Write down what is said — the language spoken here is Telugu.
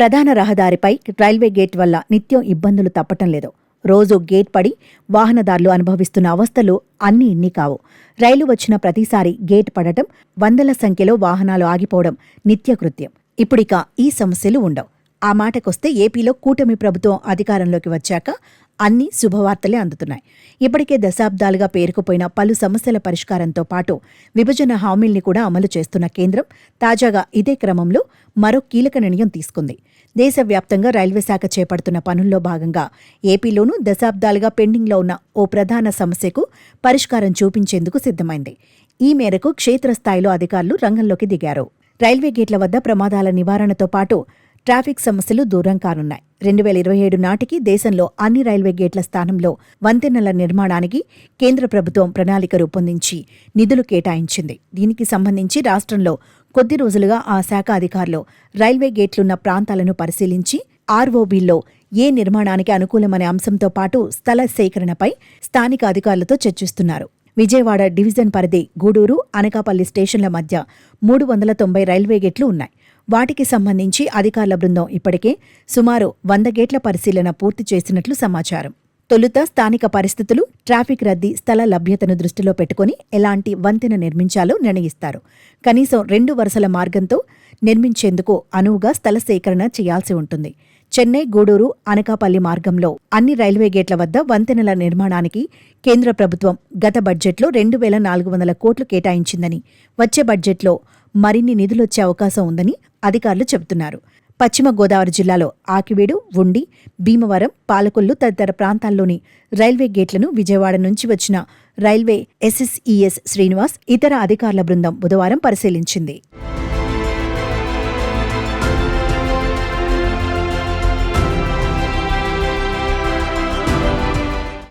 ప్రధాన రహదారిపై రైల్వే గేట్ వల్ల నిత్యం ఇబ్బందులు తప్పటం లేదు. రోజూ గేట్ పడి వాహనదారులు అనుభవిస్తున్న అవస్థలు అన్నీ ఇన్ని కావు. రైలు వచ్చిన ప్రతిసారి గేట్ పడటం, వందల సంఖ్యలో వాహనాలు ఆగిపోవడం నిత్యకృత్యం. ఇప్పుడిక ఈ సమస్యలు ఉండవు. ఆ మాటకొస్తే ఏపీలో కూటమి ప్రభుత్వం అధికారంలోకి వచ్చాక అన్ని శుభవార్తలే అందుతున్నాయి. ఇప్పటికే దశాబ్దాలుగా పేరుకుపోయిన పలు సమస్యల పరిష్కారంతో పాటు విభజన హామీల్ని కూడా అమలు చేస్తున్న కేంద్రం తాజాగా ఇదే క్రమంలో మరో కీలక నిర్ణయం తీసుకుంది. దేశవ్యాప్తంగా రైల్వే శాఖ చేపడుతున్న పనుల్లో భాగంగా ఏపీలోనూ దశాబ్దాలుగా పెండింగ్లో ఉన్న ఓ ప్రధాన సమస్యకు పరిష్కారం చూపించేందుకు సిద్ధమైంది. ఈ మేరకు క్షేత్రస్థాయిలో అధికారులు రంగంలోకి దిగారు. రైల్వే గేట్ల వద్ద ప్రమాదాల నివారణతో పాటు ట్రాఫిక్ సమస్యలు దూరం కానున్నాయి. 2027 నాటికి దేశంలో అన్ని రైల్వే గేట్ల స్థానంలో వంతెనల నిర్మాణానికి కేంద్ర ప్రభుత్వం ప్రణాళిక రూపొందించి నిధులు కేటాయించింది. దీనికి సంబంధించి రాష్ట్రంలో కొద్ది రోజులుగా ఆ శాఖ అధికారులు రైల్వే గేట్లున్న ప్రాంతాలను పరిశీలించి ఆర్ఓబీల్లో ఏ నిర్మాణానికి అనుకూలమనే అంశంతో పాటు స్థల సేకరణపై స్థానిక అధికారులతో చర్చిస్తున్నారు. విజయవాడ డివిజన్ పరిధి గూడూరు, అనకాపల్లి స్టేషన్ల మధ్య 390 రైల్వే గేట్లు ఉన్నాయి. వాటికి సంబంధించి అధికారుల బృందం ఇప్పటికే సుమారు 100 గేట్ల పరిశీలన పూర్తి చేసినట్లు సమాచారం. తొలుత స్థానిక పరిస్థితులు, ట్రాఫిక్ రద్దీ, స్థల లభ్యతను దృష్టిలో పెట్టుకుని ఎలాంటి వంతెన నిర్మించాలో నిర్ణయిస్తారు. కనీసం 2 వరుసల మార్గంతో నిర్మించేందుకు అనువుగా స్థల సేకరణ చేయాల్సి ఉంటుంది. చెన్నై, గూడూరు, అనకాపల్లి మార్గంలో అన్ని రైల్వే గేట్ల వద్ద వంతెనల నిర్మాణానికి కేంద్ర ప్రభుత్వం గత బడ్జెట్లో 2,400 కోట్లు కేటాయించిందని, వచ్చే బడ్జెట్లో మరిన్ని నిధులొచ్చే అవకాశం ఉందని అధికారులు చెబుతున్నారు. పశ్చిమ గోదావరి జిల్లాలో ఆకివీడు, ఉండి, భీమవరం, పాలకొల్లు తదితర ప్రాంతాల్లోని రైల్వే గేట్లను విజయవాడ నుంచి వచ్చిన రైల్వే ఎస్ఎస్ఈఎస్ శ్రీనివాస్ ఇతర అధికారుల బృందం బుధవారం పరిశీలించింది.